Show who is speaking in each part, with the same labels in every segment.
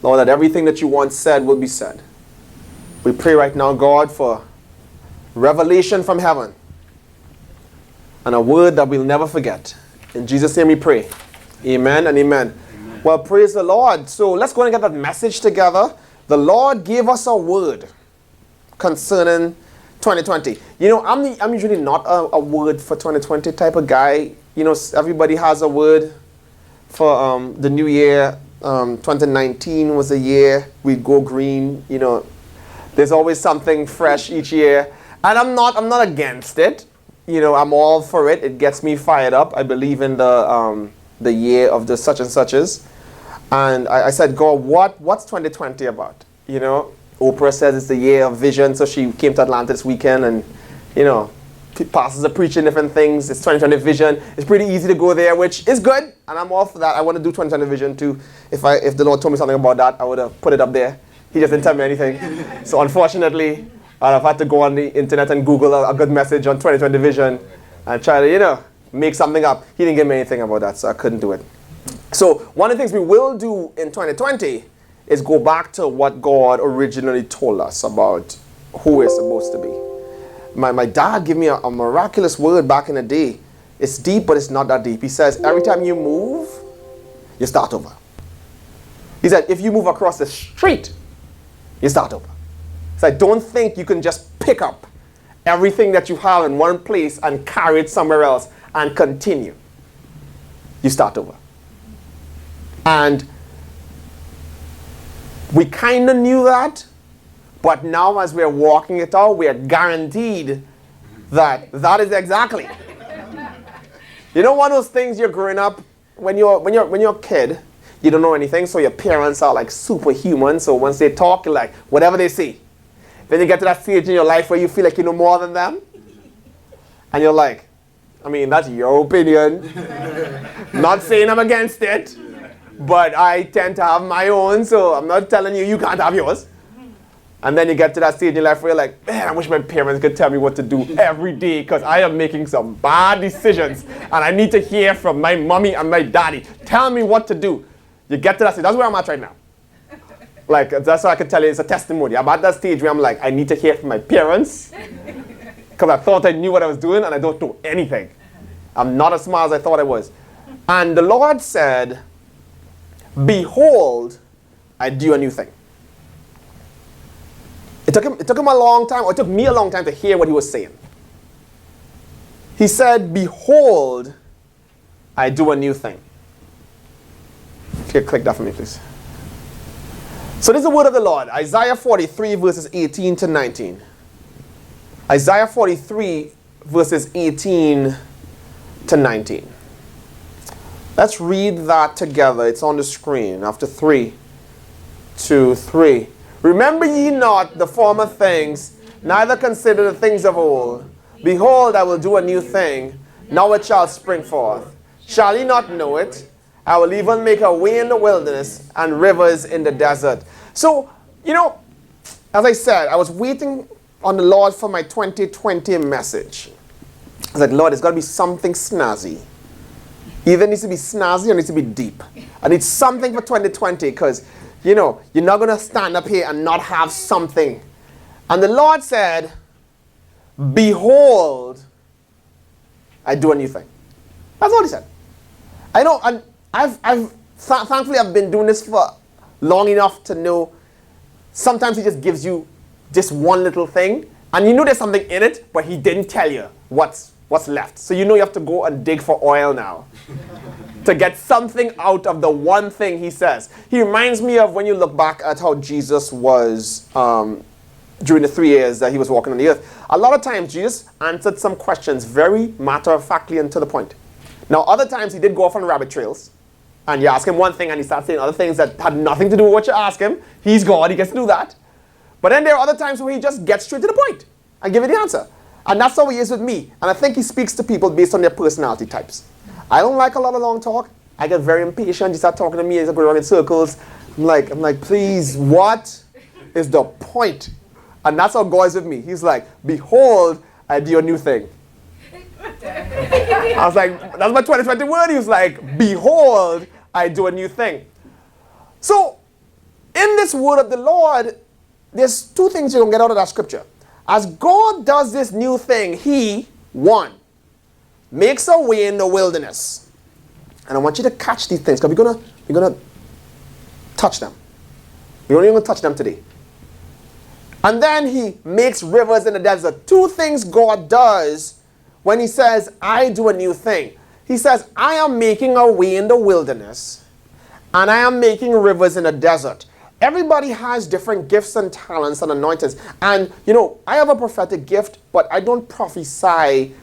Speaker 1: Lord, that everything that you once said will be said. We pray right now, God, for revelation from heaven and a word that we'll never forget. In Jesus' name we pray. Amen and amen. Well, praise the Lord. So let's go and get that message together. The Lord gave us a word concerning 2020. You know, I'm usually not a word for 2020 type of guy. You know, everybody has a word for the new year. 2019 was a year we'd go green. You know, there's always something fresh each year. And I'm not against it. You know, I'm all for it. It gets me fired up. I believe in the year of the such and suches. And I said, God, what's 2020 about? You know, Oprah says it's the year of vision, so she came to Atlanta this weekend and, you know, pastors are preaching different things. It's 2020 vision. It's pretty easy to go there, which is good, and I'm all for that. I want to do 2020 vision too. If the Lord told me something about that, I would have put it up there. He just didn't tell me anything. So unfortunately, I've had to go on the internet and Google a good message on 2020 vision and try to, you know, make something up. He didn't give me anything about that, so I couldn't do it. So one of the things we will do in 2020 is go back to what God originally told us about who we're supposed to be. My dad gave me a miraculous word back in the day. It's deep, but it's not that deep. He says, every time you move, you start over. He said, if you move across the street, you start over. He said, don't think you can just pick up everything that you have in one place and carry it somewhere else and continue. You start over. And we kind of knew that, but now as we're walking it out, we are guaranteed that that is exactly. You know, one of those things you're growing up, when you're a kid, you don't know anything, so your parents are like superhuman, so once they talk, you're like, whatever they say. Then you get to that stage in your life where you feel like you know more than them, and you're like, I mean, that's your opinion. Not saying I'm against it, but I tend to have my own, so I'm not telling you can't have yours. And then you get to that stage in your life where you're like, man, I wish my parents could tell me what to do every day because I am making some bad decisions and I need to hear from my mommy and my daddy. Tell me what to do. You get to that stage. That's where I'm at right now. Like, that's what I can tell you. It's a testimony. I'm at that stage where I'm like, I need to hear from my parents because I thought I knew what I was doing and I don't know anything. I'm not as smart as I thought I was. And the Lord said, behold, I do a new thing. It took him a long time, or it took me a long time to hear what he was saying. He said, behold, I do a new thing. Okay, click that for me, please. So this is the word of the Lord. Isaiah 43, verses 18 to 19. Isaiah 43, verses 18 to 19. Let's read that together. It's on the screen. After 3, 2, 3. Remember ye not the former things, neither consider the things of old. Behold, I will do a new thing. Now it shall spring forth. Shall ye not know it? I will even make a way in the wilderness and rivers in the desert. So, you know, as I said, I was waiting on the Lord for my 2020 message. I was like, Lord, it's got to be something snazzy. Either it needs to be snazzy or it needs to be deep. I need something for 2020 because, you know, you're not going to stand up here and not have something. And the Lord said, behold, I do a new thing. That's all he said. I know, and thankfully I've been doing this for long enough to know sometimes he just gives you just one little thing and you know there's something in it, but he didn't tell you what's left. So you know you have to go and dig for oil now to get something out of the one thing he says. He reminds me of when you look back at how Jesus was during the 3 years that he was walking on the earth. A lot of times Jesus answered some questions very matter-of-factly and to the point. Now other times he did go off on rabbit trails and you ask him one thing and he starts saying other things that had nothing to do with what you ask him. He's God, he gets to do that. But then there are other times where he just gets straight to the point and give you the answer. And that's how he is with me. And I think he speaks to people based on their personality types. I don't like a lot of long talk. I get very impatient. You start talking to me, you start going around in circles. I'm like, please, what is the point? And that's how God is with me. He's like, behold, I do a new thing. I was like, that's my 2020 word. He was like, behold, I do a new thing. So, in this word of the Lord, there's two things you're going to get out of that scripture. As God does this new thing, he, one, makes a way in the wilderness. And I want you to catch these things because we're gonna touch them. We're only going to touch them today. And then he makes rivers in the desert. Two things God does when he says, I do a new thing. He says, I am making a way in the wilderness, and I am making rivers in the desert. Everybody has different gifts and talents and anointings. And, I have a prophetic gift, but I don't prophesy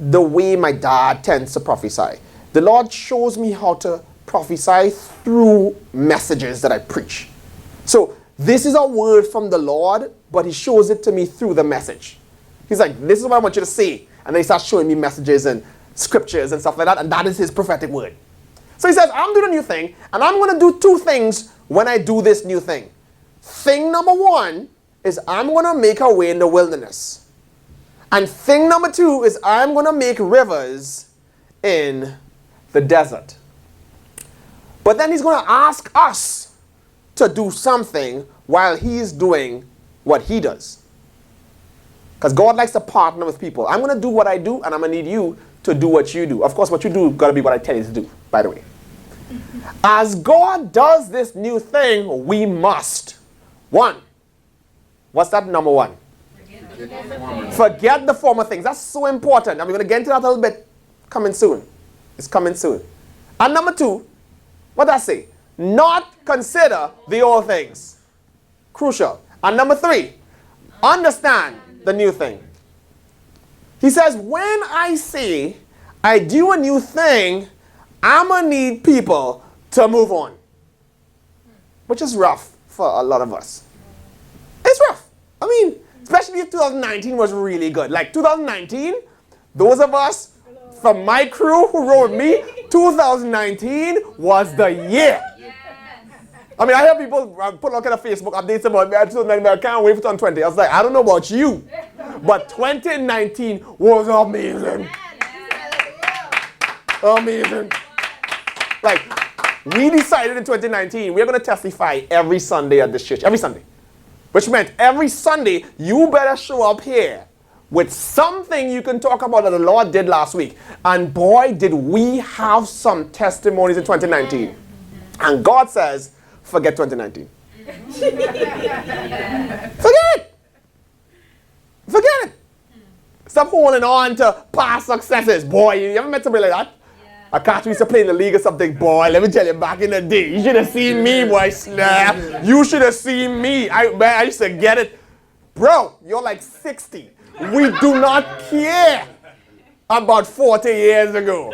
Speaker 1: the way my dad tends to prophesy. The Lord shows me how to prophesy through messages that I preach. So, this is a word from the Lord, but he shows it to me through the message. He's like, this is what I want you to say. And then he starts showing me messages and scriptures and stuff like that, and that is his prophetic word. So he says, I'm doing a new thing, and I'm going to do two things when I do this new thing. Thing number one is I'm going to make a way in the wilderness. And thing number two is I'm going to make rivers in the desert. But then he's going to ask us to do something while he's doing what he does. Because God likes to partner with people. I'm going to do what I do, and I'm going to need you to do what you do. Of course, what you do got to be what I tell you to do, by the way. As God does this new thing, we must. One. What's that number one? Forget the former things. That's so important. And we're going to get into that a little bit coming soon. It's coming soon. And number two, what does that say? Not consider the old things. Crucial. And number three, understand the new thing. He says, when I say I do a new thing, I'm going to need people to move on. Which is rough for a lot of us. It's rough. I mean, especially if 2019 was really good. Like 2019, those of us from my crew who rode with me, 2019 was the year. I mean, I hear people put all kind of Facebook updates about 2019, I can't wait for 2020. I was like, I don't know about you, but 2019 was amazing. Amazing. Like, we decided in 2019, we're going to testify every Sunday at this church. Every Sunday. Which meant every Sunday, you better show up here with something you can talk about that the Lord did last week. And boy, did we have some testimonies in 2019. And God says, forget 2019. Forget it. Forget it. Stop holding on to past successes. Boy, you ever met somebody like that? I catch used to play in the league or something. Boy, let me tell you, back in the day, you should have seen me, boy. Snap. You should have seen me. I used to get it. Bro, you're like 60. We do not care about 40 years ago.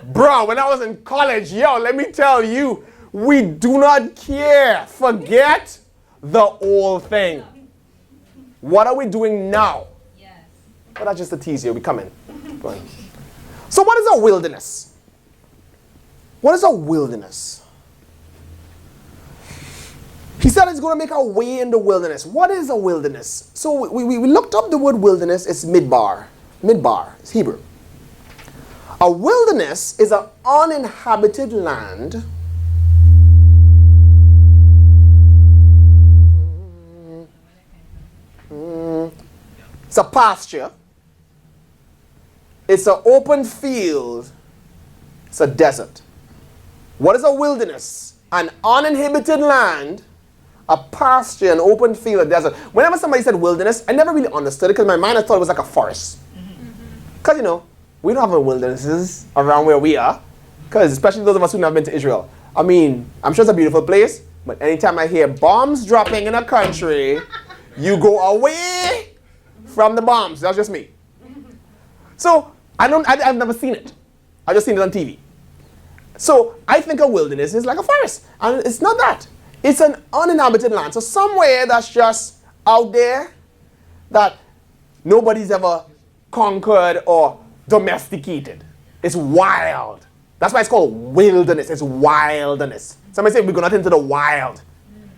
Speaker 1: Bro, when I was in college, let me tell you, we do not care. Forget the old thing. What are we doing now? Yes. Well, that's just a tease here. We come in. So what is a wilderness? What is a wilderness? He said he's going to make a way in the wilderness. What is a wilderness? So we looked up the word wilderness. It's midbar. Midbar. It's Hebrew. A wilderness is an uninhabited land it's a pasture. It's an open field. It's a desert. What is a wilderness? An uninhabited land, a pasture, an open field, a desert. Whenever somebody said wilderness, I never really understood it because in my mind I thought it was like a forest. Because, we don't have any wildernesses around where we are. Because especially those of us who never been to Israel. I mean, I'm sure it's a beautiful place, but anytime I hear bombs dropping in a country, you go away from the bombs. That's just me. So, I've never seen it. I've just seen it on TV. So, I think a wilderness is like a forest. And it's not that. It's an uninhabited land. So, somewhere that's just out there that nobody's ever conquered or domesticated. It's wild. That's why it's called wilderness. It's wilderness. Somebody say we're going out into the wild.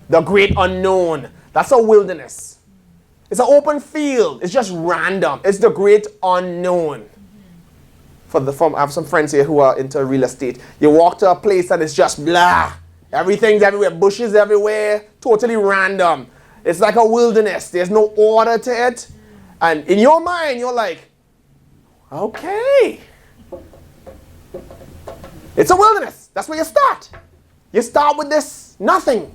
Speaker 1: The great unknown. That's a wilderness. It's an open field. It's just random. It's the great unknown. I have some friends here who are into real estate. You walk to a place and it's just blah. Everything's everywhere, bushes everywhere, totally random. It's like a wilderness. There's no order to it. And in your mind, you're like, okay. It's a wilderness. That's where you start. You start with this nothing.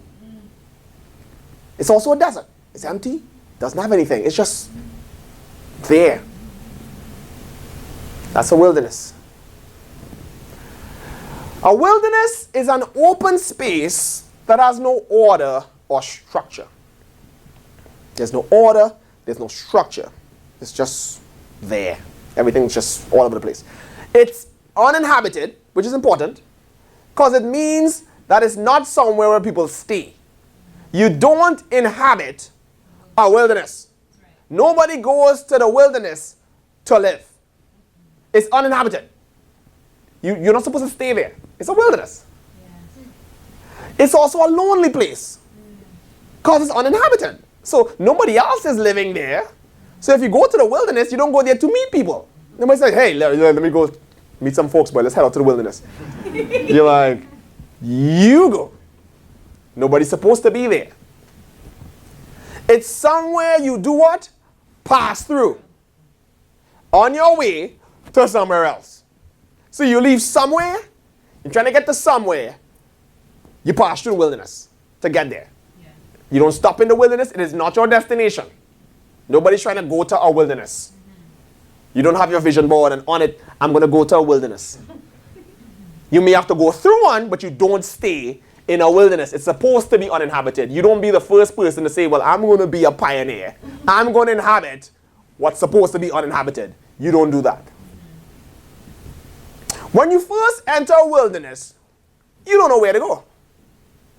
Speaker 1: It's also a desert. It's empty. Doesn't have anything. It's just there. That's a wilderness. A wilderness is an open space that has no order or structure. There's no order. There's no structure. It's just there. Everything's just all over the place. It's uninhabited, which is important, because it means that it's not somewhere where people stay. You don't inhabit a wilderness. Nobody goes to the wilderness to live. It's uninhabited. You're not supposed to stay there. It's a wilderness. It's also a lonely place because it's uninhabited. So nobody else is living there. So if you go to the wilderness, you don't go there to meet people. Nobody says, hey, let me go meet some folks, boy. Let's head out to the wilderness. You're like, you go. Nobody's supposed to be there. It's somewhere you do what? Pass through. On your way to somewhere else. So you leave somewhere, you're trying to get to somewhere, you pass through the wilderness to get there. Yeah. You don't stop in the wilderness, it is not your destination. Nobody's trying to go to a wilderness. You don't have your vision board and on it, I'm going to go to a wilderness. You may have to go through one, but you don't stay in a wilderness. It's supposed to be uninhabited. You don't be the first person to say, well, I'm going to be a pioneer. I'm going to inhabit what's supposed to be uninhabited. You don't do that. When you first enter a wilderness, you don't know where to go.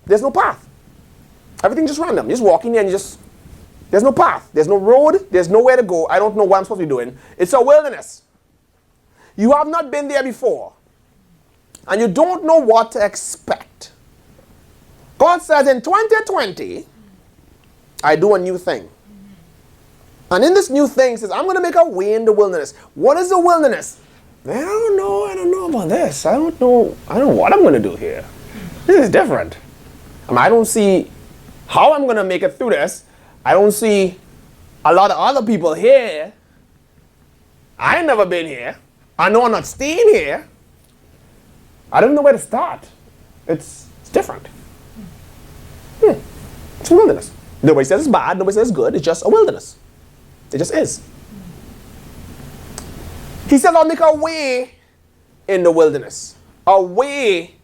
Speaker 1: There's no path. Everything's just random. You're just walking there and there's no path. There's no road. There's nowhere to go. I don't know what I'm supposed to be doing. It's a wilderness. You have not been there before. And you don't know what to expect. God says in 2020, I do a new thing. And in this new thing, says, I'm going to make a way in the wilderness. What is the wilderness? Man, I don't know about this. I don't know what I'm going to do here. This is different. I don't see how I'm going to make it through this. I don't see a lot of other people here. I ain't never been here. I know I'm not staying here. I don't know where to start. It's different. It's a wilderness. Nobody says it's bad. Nobody says it's good. It's just a wilderness. It just is. He said, I'll make a way in the wilderness. A way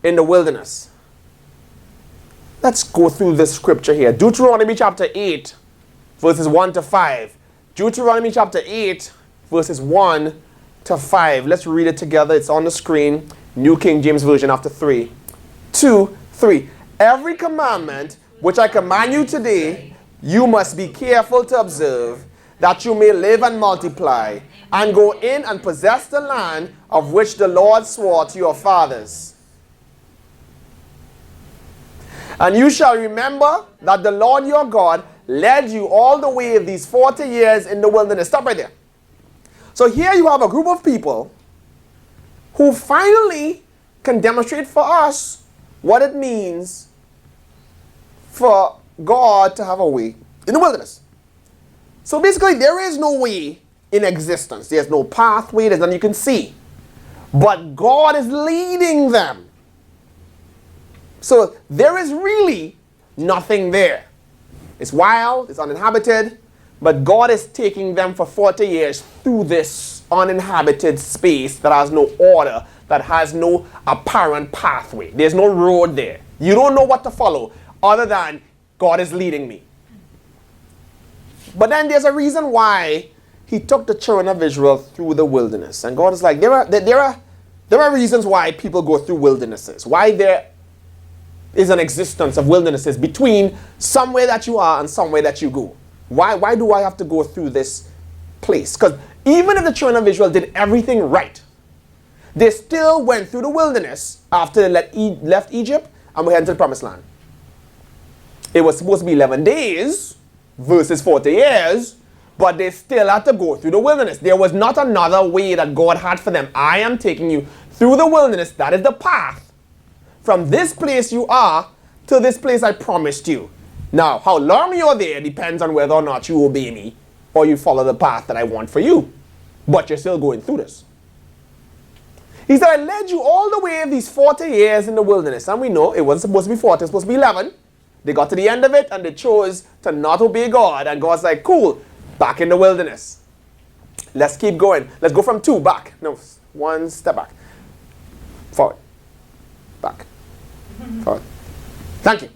Speaker 1: in the wilderness. Let's go through this scripture here. Deuteronomy chapter 8, verses 1 to 5. Deuteronomy chapter 8, verses 1 to 5. Let's read it together. It's on the screen. New King James Version after 3, 2, 3. Every commandment which I command you today, you must be careful to observe, that you may live and multiply, and go in and possess the land of which the Lord swore to your fathers. And you shall remember that the Lord your God led you all the way these 40 years in the wilderness. Stop right there. So here you have a group of people who finally can demonstrate for us what it means for God to have a way in the wilderness. So basically, there is no way in existence. There's no pathway, there's nothing you can see. But God is leading them. So there is really nothing there. It's wild, it's uninhabited, but God is taking them for 40 years through this uninhabited space that has no order, that has no apparent pathway. There's no road there. You don't know what to follow other than God is leading me. But then there's a reason why he took the children of Israel through the wilderness. And God is like, there are reasons why people go through wildernesses. Why there is an existence of wildernesses between somewhere that you are and somewhere that you go. Why do I have to go through this place? Because even if the children of Israel did everything right, they still went through the wilderness after they left Egypt and were heading to the promised land. It was supposed to be 11 days versus 40 years, but they still had to go through the wilderness. There was not another way that God had for them. I am taking you through the wilderness. That is the path. from this place you are to this place I promised you. Now, how long you're there depends on whether or not you obey me or you follow the path that I want for you. But you're still going through this. He said, I led you all the way these 40 years in the wilderness. And we know it wasn't supposed to be 40, it was supposed to be 11. They got to the end of it and they chose to not obey God. And God's like, cool, back in the wilderness. Let's keep going. Let's go from 2 back. No, 1 step back. Forward. Back. Forward. Thank you.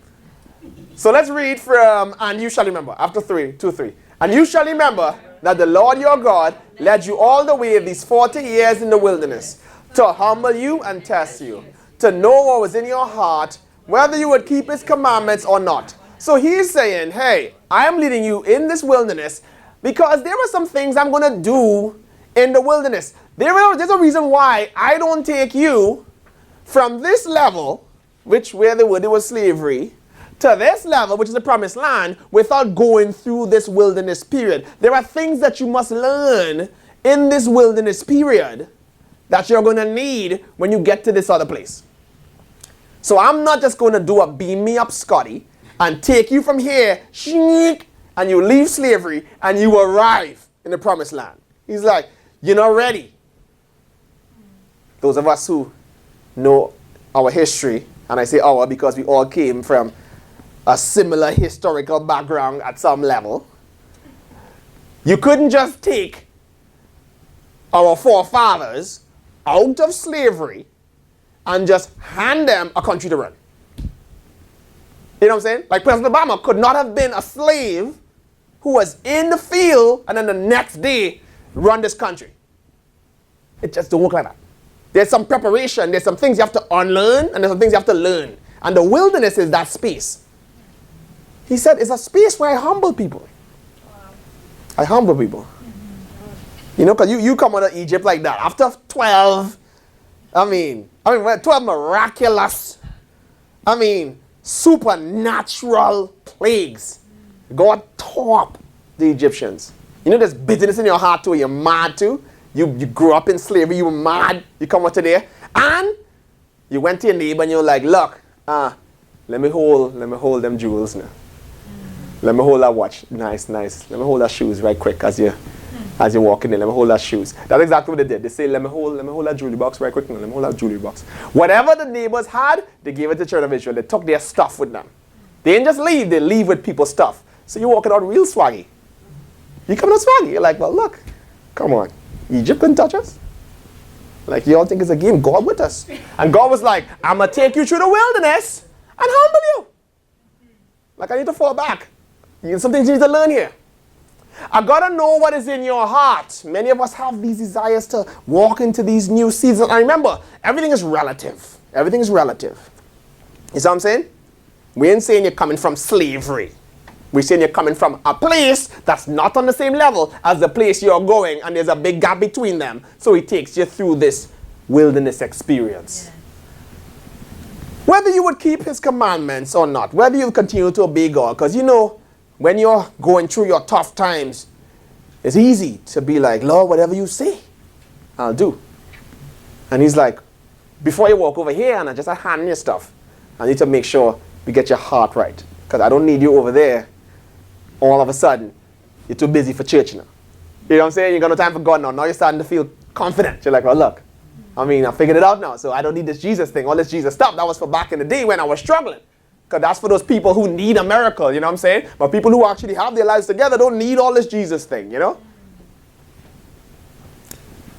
Speaker 1: So let's read from, and you shall remember, after 2, 3. And you shall remember that the Lord your God led you all the way these 40 years in the wilderness to humble you and test you, to know what was in your heart, whether you would keep his commandments or not. So he's saying, hey, I am leading you in this wilderness because there are some things I'm going to do in the wilderness. There's a reason why I don't take you from this level, where there was slavery, to this level, which is the promised land, without going through this wilderness period. There are things that you must learn in this wilderness period that you're going to need when you get to this other place. So I'm not just going to do a beam me up Scotty and take you from here, and you leave slavery and you arrive in the promised land. He's like, you're not ready. Those of us who know our history, and I say our because we all came from a similar historical background at some level. You couldn't just take our forefathers out of slavery and just hand them a country to run. You know what I'm saying? Like President Obama could not have been a slave who was in the field and then the next day run this country. It just don't work like that. There's some preparation, there's some things you have to unlearn, and there's some things you have to learn. And the wilderness is that space. He said, it's a space where I humble people. Wow. I humble people. Mm-hmm. You know, because you come out of Egypt like that. After 12, 12 miraculous, supernatural plagues. God tore up the Egyptians. You know, there's bitterness in your heart too. You're mad too. You grew up in slavery. You were mad. You come out today. And you went to your neighbor and you're like, look, let me hold them jewels now. Let me hold that watch. Nice. Let me hold that shoes right quick as you're walking in. Let me hold that shoes. That's exactly what they did. They say, let me hold that jewelry box right quick now. Let me hold that jewelry box. Whatever the neighbors had, they gave it to the children of Israel. They took their stuff with them. They didn't just leave. They leave with people's stuff. So you're walking out real swaggy. You coming out swaggy. You're like, well, look. Come on. Egypt couldn't touch us. Like, you all think it's a game. God with us. And God was like, I'm going to take you through the wilderness and humble you. Like, I need to fall back. Some things you need to learn here. I got to know what is in your heart. Many of us have these desires to walk into these new seasons. And remember, everything is relative. Everything is relative. You see what I'm saying? We ain't saying you're coming from slavery. We're saying you're coming from a place that's not on the same level as the place you're going, and there's a big gap between them. So he takes you through this wilderness experience. Yeah. Whether you would keep his commandments or not, whether you continue to obey God, because you know, when you're going through your tough times, it's easy to be like, Lord, whatever you say, I'll do. And he's like, before you walk over here and I just hand you stuff, I need to make sure we get your heart right. Because I don't need you over there. All of a sudden, you're too busy for church now. You know what I'm saying? You got no time for God now. Now you're starting to feel confident. You're like, well, look, I figured it out now. So I don't need this Jesus thing, all this Jesus stuff. That was for back in the day when I was struggling. Because that's for those people who need a miracle, you know what I'm saying? But people who actually have their lives together don't need all this Jesus thing, you know?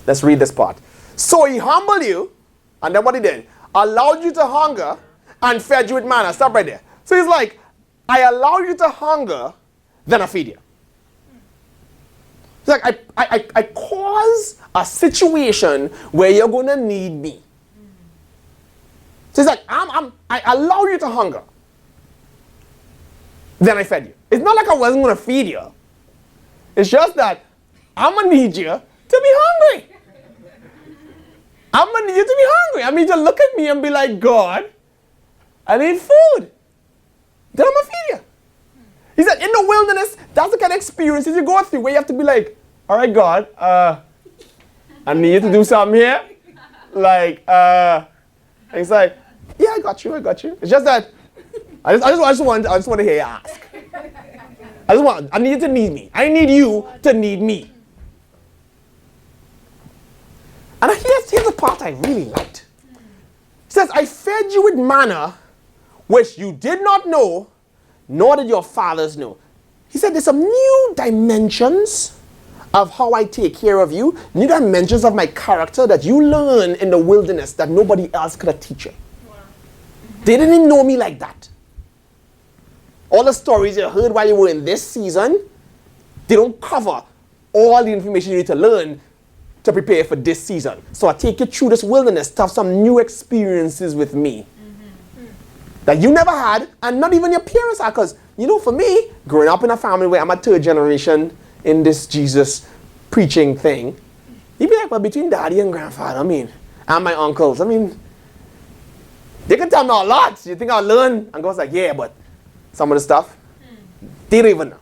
Speaker 1: Let's read this part. So he humbled you, and then what he did? Allowed you to hunger and fed you with manna. Stop right there. So he's like, I allow you to hunger, then I feed you. It's like, I cause a situation where you're going to need me. So it's like, I allow you to hunger. Then I fed you. It's not like I wasn't going to feed you. It's just that I'm going to need you to be hungry. I'm going to need you to be hungry. I need you to look at me and be like, God, I need food. Then I'm going to feed you. He said, in the wilderness, that's the kind of experiences you go through where you have to be like, all right, God, I need you to do something here. Like, and he's like, yeah, I got you. It's just that I just want to hear you ask. I need you to need me. I need you to need me. And here's the part I really liked. It says, I fed you with manna, which you did not know, nor did your fathers know. He said, there's some new dimensions of how I take care of you, new dimensions of my character that you learn in the wilderness that nobody else could have teach you. Wow. They didn't even know me like that. All the stories you heard while you were in this season, they don't cover all the information you need to learn to prepare for this season. So I take you through this wilderness to have some new experiences with me that you never had, and not even your parents had. Because, for me, growing up in a family where I'm a third generation in this Jesus preaching thing, you'd be like, well, between daddy and grandfather, and my uncles, they can tell me a lot. You think I'll learn? And God's like, yeah, but some of the stuff, they don't even know.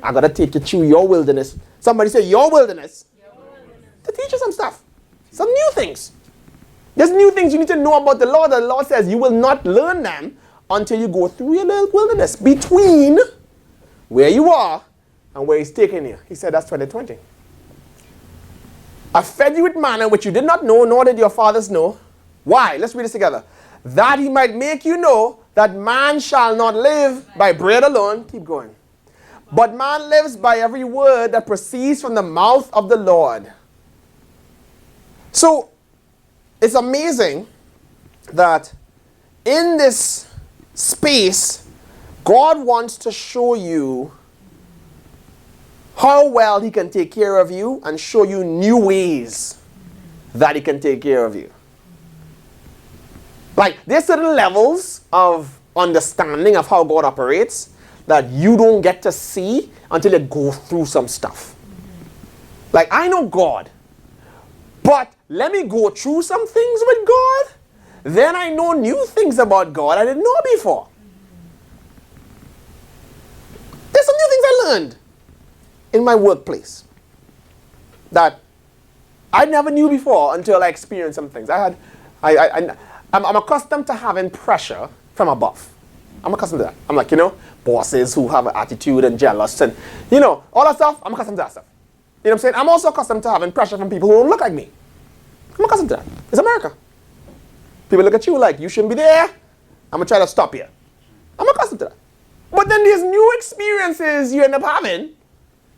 Speaker 1: I got to take you through your wilderness. Somebody say, your wilderness. To teach you some stuff. Some new things. There's new things you need to know about the Lord. The Lord says you will not learn them until you go through your little wilderness between where you are and where He's taking you. He said that's 2020. I fed you with manna which you did not know, nor did your fathers know. Why? Let's read this together. That He might make you know that man shall not live by bread alone. Keep going. But man lives by every word that proceeds from the mouth of the Lord. So, it's amazing that in this space, God wants to show you how well He can take care of you and show you new ways that He can take care of you. Like, there's certain levels of understanding of how God operates that you don't get to see until you go through some stuff. Like, I know God, but let me go through some things with God, then I know new things about God I didn't know before. There's some new things I learned in my workplace that I never knew before until I experienced some things. I'm accustomed to having pressure from above. I'm accustomed to that. I'm like, bosses who have an attitude and jealous and, all that stuff, I'm accustomed to that stuff. You know what I'm saying? I'm also accustomed to having pressure from people who don't look like me. I'm accustomed to that. It's America. People look at you like, you shouldn't be there. I'm going to try to stop you. I'm accustomed to that. But then there's new experiences you end up having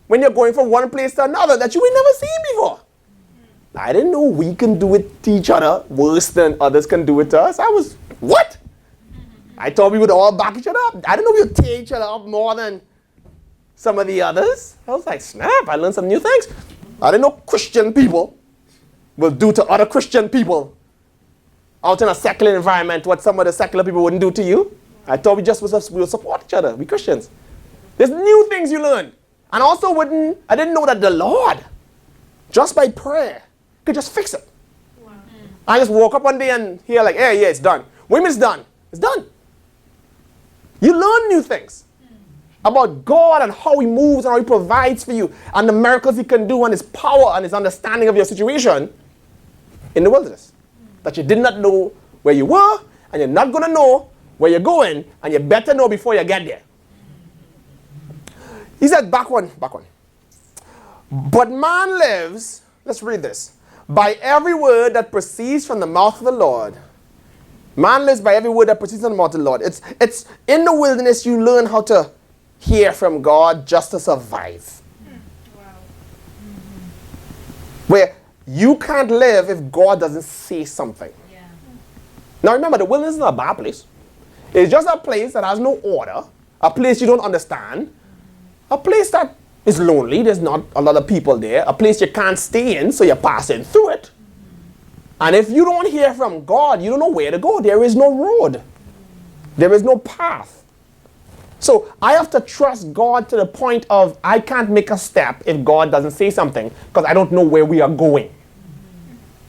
Speaker 1: when you're going from one place to another that you ain't never seen before. I didn't know we can do it to each other worse than others can do it to us. What? I thought we would all back each other up. I didn't know we would tear each other up more than some of the others. I was like, snap, I learned some new things. I didn't know Christian people will do to other Christian people out in a secular environment what some of the secular people wouldn't do to you. I thought we would support each other, we Christians. There's new things you learn. And also I didn't know that the Lord, just by prayer, could just fix it. Wow. I just woke up one day and hear like, yeah, it's done. What do you mean it's done? It's done. You learn new things about God and how He moves and how He provides for you and the miracles He can do and His power and His understanding of your situation in the wilderness. That you did not know where you were and you're not going to know where you're going and you better know before you get there. He said, back one. But man lives, let's read this, by every word that proceeds from the mouth of the Lord. Man lives by every word that proceeds from the mouth of the Lord. It's in the wilderness you learn how to hear from God just to survive. Wow. Where you can't live if God doesn't say something. Yeah. Now remember, the wilderness is not a bad place. It's just a place that has no order, a place you don't understand, a place that is lonely, there's not a lot of people there, a place you can't stay in, so you're passing through it. And if you don't hear from God, you don't know where to go. There is no road. There is no path. So I have to trust God to the point of I can't make a step if God doesn't say something because I don't know where we are going.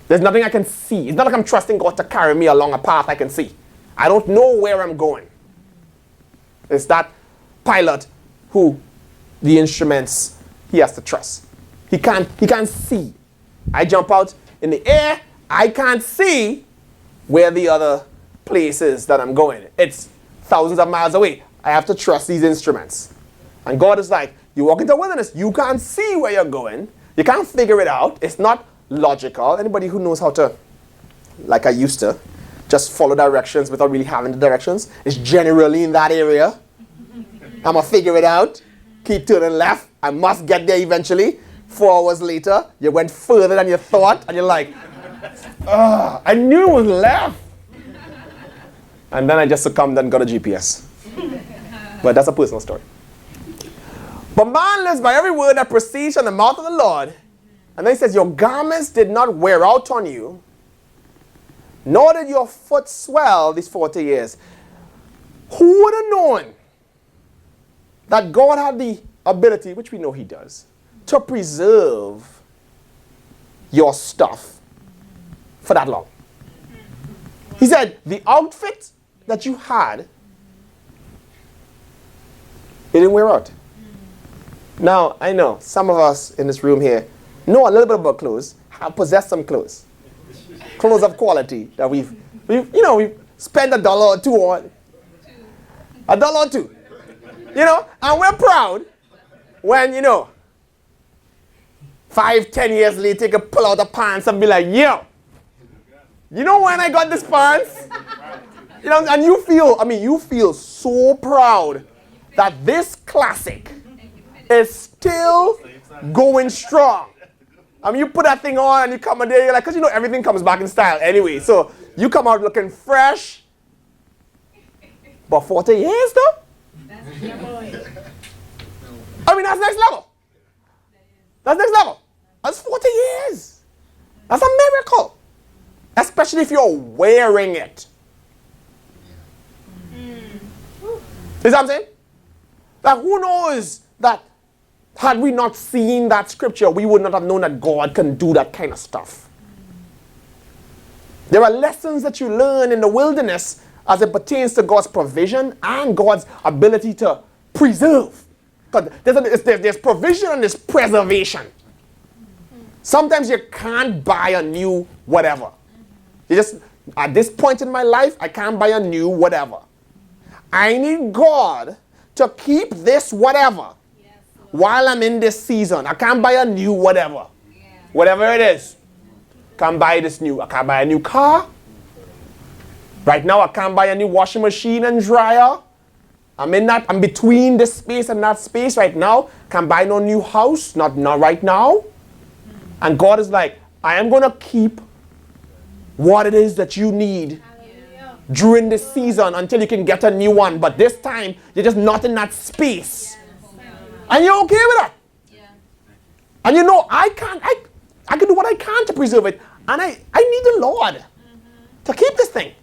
Speaker 1: There's nothing I can see. It's not like I'm trusting God to carry me along a path I can see. I don't know where I'm going. It's that pilot who the instruments he has to trust. He can't see. I jump out in the air. I can't see where the other places that I'm going. It's thousands of miles away. I have to trust these instruments. And God is like, you walk into the wilderness, you can't see where you're going. You can't figure it out. It's not logical. Anybody who knows how to, like I used to, just follow directions without really having the directions, is generally in that area. I'm going to figure it out. Keep turning left. I must get there eventually. 4 hours later, you went further than you thought, and you're like, I knew it was left. And then I just succumbed and got a GPS. But that's a personal story. But man lives by every word that proceeds from the mouth of the Lord. And then he says, your garments did not wear out on you, nor did your foot swell these 40 years. Who would have known that God had the ability, which we know he does, to preserve your stuff for that long? He said, the outfit that you had, it didn't wear out. Now, I know some of us in this room here know a little bit about clothes, have possessed some clothes. Clothes of quality that we've spent $1 or $2 on. $1 or $2. And we're proud when, 5-10 years later, you can pull out the pants and be like, yo, you know when I got this pants? And you feel so proud that this classic is still going strong. You put that thing on and you come in there, you're like, because everything comes back in style anyway. So you come out looking fresh. But 40 years though? That's next level. That's next level. That's 40 years. That's a miracle. Especially if you're wearing it. You see what I'm saying? Like, who knows that had we not seen that scripture, we would not have known that God can do that kind of stuff. There are lessons that you learn in the wilderness as it pertains to God's provision and God's ability to preserve. Because there's provision and there's preservation. Sometimes you can't buy a new whatever. At this point in my life, I can't buy a new whatever. I need God to keep this whatever while I'm in this season. I can't buy a new whatever. Whatever it is. Can't buy this new. I can't buy a new car. Right now, I can't buy a new washing machine and dryer. I'm between this space and that space right now. Can't buy no new house. Not right now. And God is like, I am going to keep what it is that you need during this season until you can get a new one. But this time, you're just not in that space. And you're okay with that. Yeah. And I can do what I can to preserve it. And I need the Lord to keep this thing.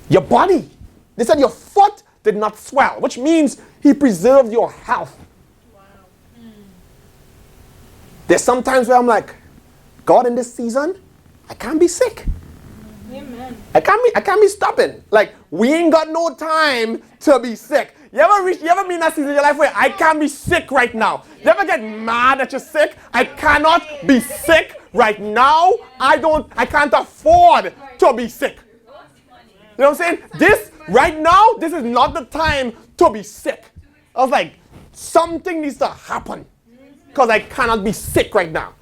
Speaker 1: Your body. They said your foot did not swell, which means he preserved your health. Wow. There's some times where I'm like, God, in this season, I can't be sick. Amen. I can't be stopping. Like, we ain't got no time to be sick. You ever been in that season in your life where I can't be sick right now? You ever get mad that you're sick? I cannot be sick right now. I can't afford to be sick. You know what I'm saying? Right now, this is not the time to be sick. I was like, something needs to happen because I cannot be sick right now.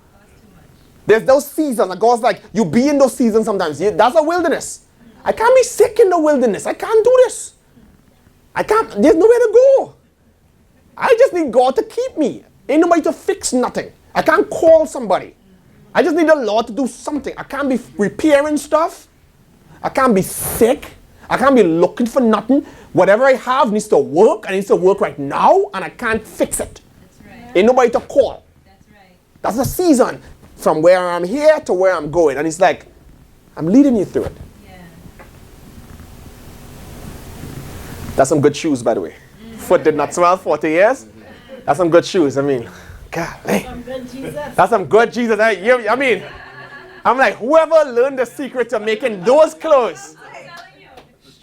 Speaker 1: There's those seasons, and God's like, you be in those seasons sometimes. That's a wilderness. I can't be sick in the wilderness. I can't do this. There's nowhere to go. I just need God to keep me. Ain't nobody to fix nothing. I can't call somebody. I just need the Lord to do something. I can't be repairing stuff. I can't be sick. I can't be looking for nothing. Whatever I have needs to work. It needs to work right now, and I can't fix it. That's right. Ain't nobody to call. That's right. That's the season from where I'm here to where I'm going. And it's like, I'm leading you through it. Yeah. That's some good shoes, by the way. Foot did not swell 40 years. That's some good shoes. God, hey. That's some good Jesus. I'm like, whoever learned the secret to making those clothes.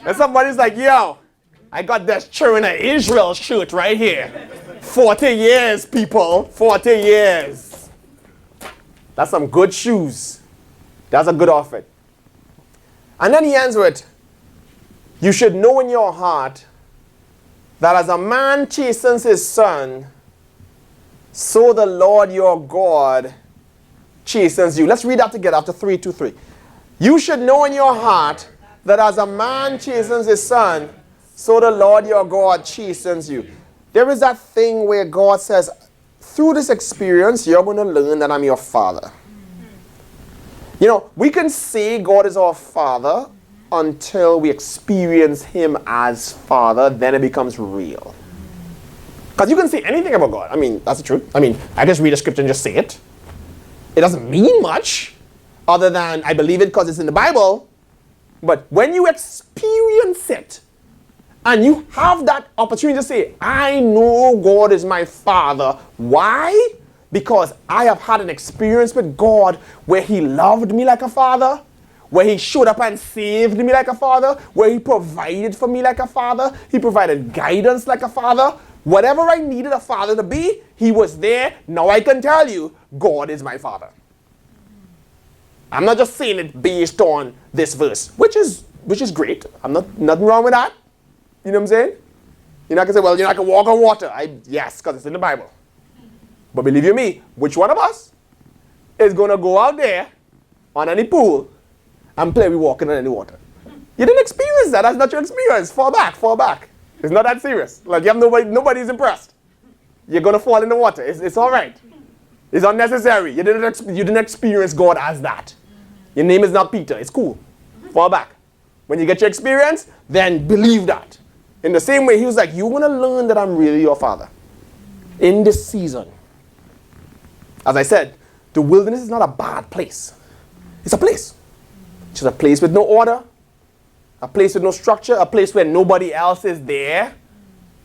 Speaker 1: And somebody's like, yo, I got this Children of Israel shirt right here. 40 years, people. 40 years. That's some good shoes. That's a good outfit. And then he ends with, you should know in your heart that as a man chastens his son, so the Lord your God chastens you. Let's read that together after 3, 2, 3. You should know in your heart that as a man chastens his son, so the Lord your God chastens you. There is that thing where God says, through this experience, you're going to learn that I'm your father. You know, we can say God is our father until we experience him as father, then it becomes real. Because you can say anything about God. I mean, that's the truth. I mean, I just read a scripture and just say it. It doesn't mean much other than I believe it because it's in the Bible. But when you experience it and you have that opportunity to say, I know God is my father. Why? Because I have had an experience with God where he loved me like a father, where he showed up and saved me like a father, where he provided for me like a father, he provided guidance like a father. Whatever I needed a father to be, he was there. Now I can tell you, God is my father. I'm not just saying it based on this verse, which is great. I'm nothing wrong with that. You know what I'm saying? You're not going to say, well, you're not going to walk on water. Yes, because it's in the Bible. But believe you me, which one of us is going to go out there on any pool and play with walking on any water? You didn't experience that. That's not your experience. Fall back. It's not that serious. Like, you have nobody's impressed. You're going to fall in the water. It's all right. It's unnecessary. You didn't experience God as that. Your name is not Peter. It's cool. Fall back. When you get your experience, then believe that. In the same way, he was like, you're going to learn that I'm really your father in this season. As I said, the wilderness is not a bad place. It's a place. It's just a place with no order, a place with no structure, a place where nobody else is there.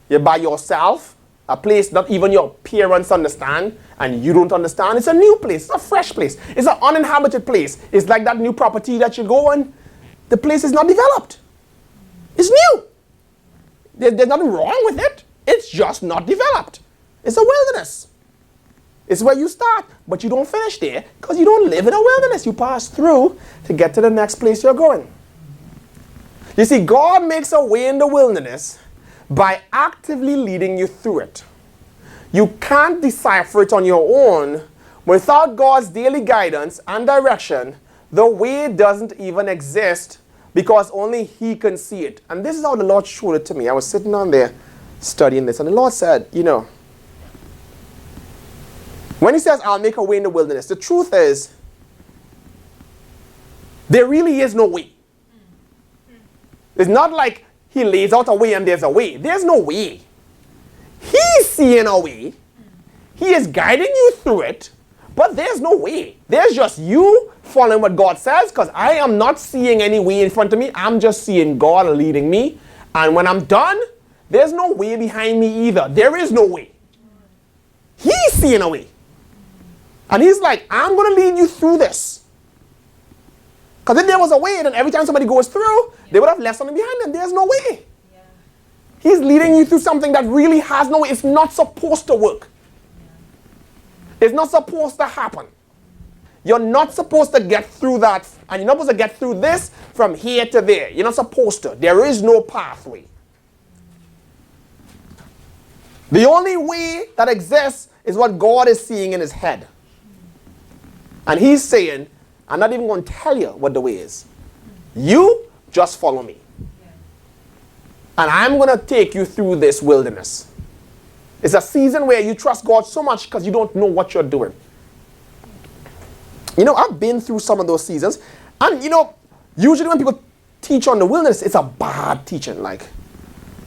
Speaker 1: You're by yourself. A place not even your parents understand and you don't understand. It's a new place. It's a fresh place. It's an uninhabited place. It's like that new property that you go on. The place is not developed. It's new. There's nothing wrong with it. It's just not developed. It's a wilderness. It's where you start, but you don't finish there because you don't live in a wilderness. You pass through to get to the next place you're going. You see, God makes a way in the wilderness by actively leading you through it. You can't decipher it on your own. Without God's daily guidance and direction, the way doesn't even exist because only he can see it. And this is how the Lord showed it to me. I was sitting on there studying this, and the Lord said, you know, when he says, I'll make a way in the wilderness, the truth is, there really is no way. It's not like he lays out a way and there's a way. There's no way. He's seeing a way. He is guiding you through it, but there's no way. There's just you following what God says, because I am not seeing any way in front of me. I'm just seeing God leading me. And when I'm done, there's no way behind me either. There is no way. He's seeing a way. And he's like, I'm going to lead you through this. Because if there was a way, then every time somebody goes through, they would have left something behind them. There's no way. Yeah. He's leading you through something that really has no way. It's not supposed to work. Yeah. It's not supposed to happen. You're not supposed to get through that. And you're not supposed to get through this from here to there. You're not supposed to. There is no pathway. The only way that exists is what God is seeing in his head. And he's saying, I'm not even going to tell you what the way is. You just follow me. And I'm going to take you through this wilderness. It's a season where you trust God so much because you don't know what you're doing. You know, I've been through some of those seasons. And, you know, usually when people teach on the wilderness, it's a bad teaching. Like,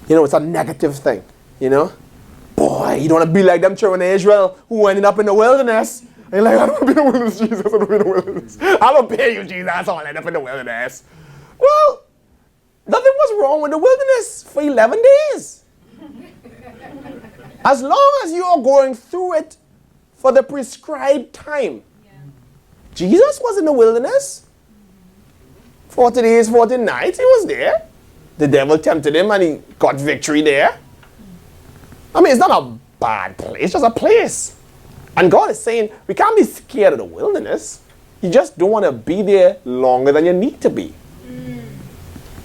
Speaker 1: you know, it's a negative thing, you know. Boy, you don't want to be like them children of Israel who ended up in the wilderness. And you're like, I don't want to be in the wilderness, Jesus. I don't want to be in the wilderness. I'll obey you, Jesus. I'll end up in the wilderness. Well, nothing was wrong with the wilderness for 11 days. As long as you are going through it for the prescribed time. Yeah. Jesus was in the wilderness. 40 days, 40 nights, he was there. The devil tempted him and he got victory there. I mean, it's not a bad place, it's just a place. And God is saying, we can't be scared of the wilderness. You just don't want to be there longer than you need to be. Mm.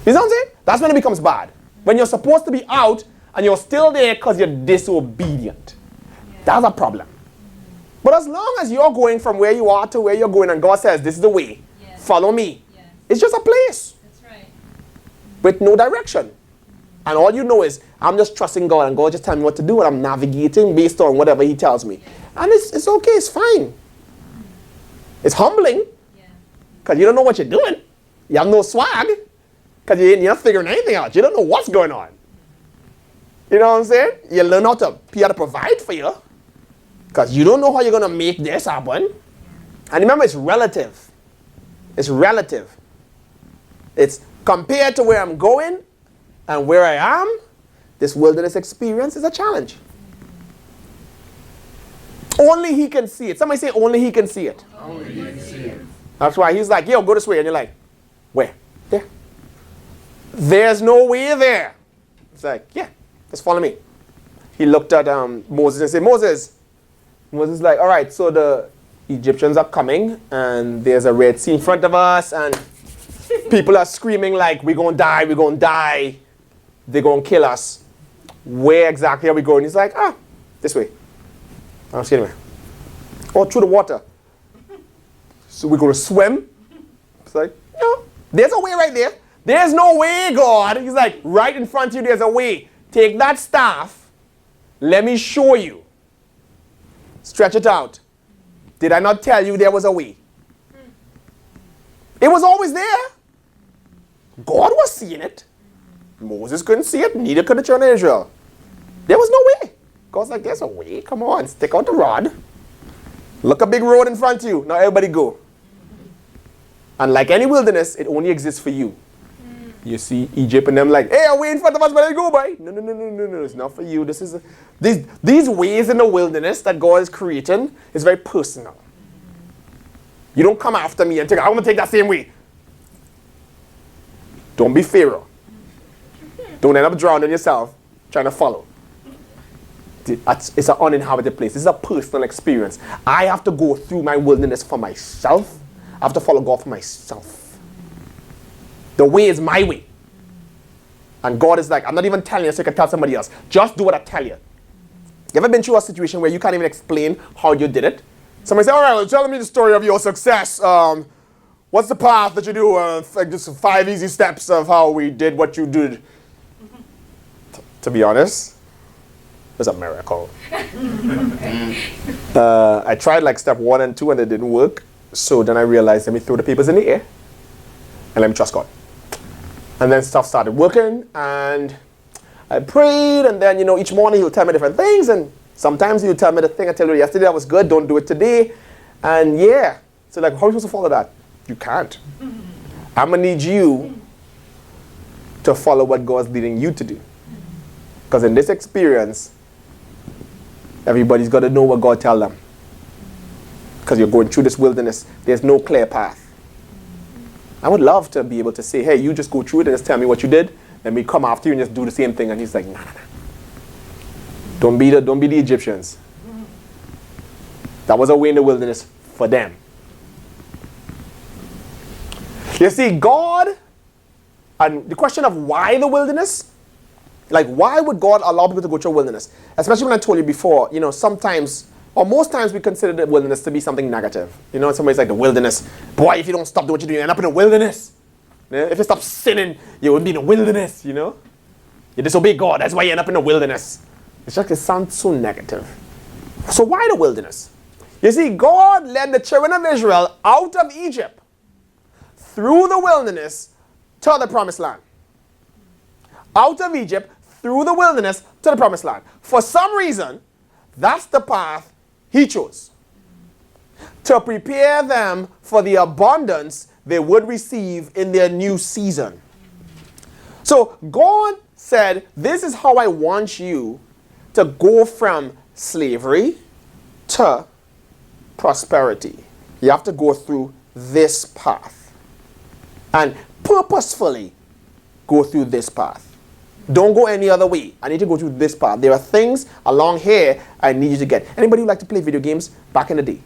Speaker 1: You know what I'm saying? That's when it becomes bad. When you're supposed to be out and you're still there because you're disobedient. That's a problem. But as long as you're going from where you are to where you're going and God says, this is the way, follow me. It's just a place.
Speaker 2: That's right.
Speaker 1: With no direction. And all you know is, I'm just trusting God and God just telling me what to do and I'm navigating based on whatever he tells me. And it's okay, it's fine. It's humbling. Because you don't know what you're doing. You have no swag. Because you're not figuring anything out. You don't know what's going on. You know what I'm saying? You learn how to provide for you. Because you don't know how you're going to make this happen. And remember, it's relative. It's relative. It's compared to where I'm going and where I am, this wilderness experience is a challenge. Only he can see it. Somebody say, only he can see it.
Speaker 3: Only he can see it.
Speaker 1: That's why he's like, yo, go this way. And you're like, where? There. There's no way there. It's like, yeah, just follow me. He looked at Moses and said, Moses is like, all right, so the Egyptians are coming and there's a Red Sea in front of us and people are screaming like, we're going to die, we're going to die. They're going to kill us. Where exactly are we going? He's like, this way. I don't see anywhere. Or through the water. So we're going to swim. It's like, no, there's a way right there. There's no way, God. He's like, right in front of you, there's a way. Take that staff. Let me show you. Stretch it out. Did I not tell you there was a way? It was always there. God was seeing it. Moses couldn't see it. Neither could the children of Israel. There was no way. God's like, there's a way. Come on, stick out the rod. Look a big road in front of you. Now everybody go. And like any wilderness, it only exists for you. You see Egypt and them like, hey, away in front of us, but let's go, boy. No. It's not for you. This is these ways in the wilderness that God is creating is very personal. You don't come after me and take, I want to take that same way. Don't be Pharaoh. Don't end up drowning yourself trying to follow. It's an uninhabited place. This is a personal experience. I have to go through my wilderness for myself. I have to follow God for myself. The way is my way. And God is like, I'm not even telling you so you can tell somebody else. Just do what I tell you. You ever been through a situation where you can't even explain how you did it? Somebody say, all right, well, tell me the story of your success. What's the path that you do? Just 5 easy steps of how we did what you did. To be honest, it was a miracle. I tried like step 1 and 2 and it didn't work. So then I realized, let me throw the papers in the air and let me trust God. And then stuff started working and I prayed and then, each morning he'll tell me different things and sometimes he'll tell me the thing I told you yesterday that was good, don't do it today. And yeah, so like, how are you supposed to follow that? You can't. I'm going to need you to follow what God's leading you to do. Because in this experience, everybody's got to know what God tells them. Because you're going through this wilderness, there's no clear path. I would love to be able to say, hey, you just go through it and just tell me what you did. Let me come after you and just do the same thing. And he's like, nah. Don't be the Egyptians. That was a way in the wilderness for them. You see, God, and the question of why the wilderness, like why would God allow people to go through a wilderness? Especially when I told you before, sometimes, or most times we consider the wilderness to be something negative. Somebody's like the wilderness. Boy, if you don't stop doing what you're doing, you end up in the wilderness. If you stop sinning, you will be in the wilderness, You disobey God, that's why you end up in the wilderness. It sounds so negative. So why the wilderness? You see, God led the children of Israel out of Egypt through the wilderness to the promised land. Out of Egypt, through the wilderness to the promised land. For some reason, that's the path he chose. To prepare them for the abundance they would receive in their new season. So God said, this is how I want you to go from slavery to prosperity. You have to go through this path. And purposefully go through this path. Don't go any other way. I need to go through this path. There are things along here I need you to get. Anybody who like to play video games? Back in the day.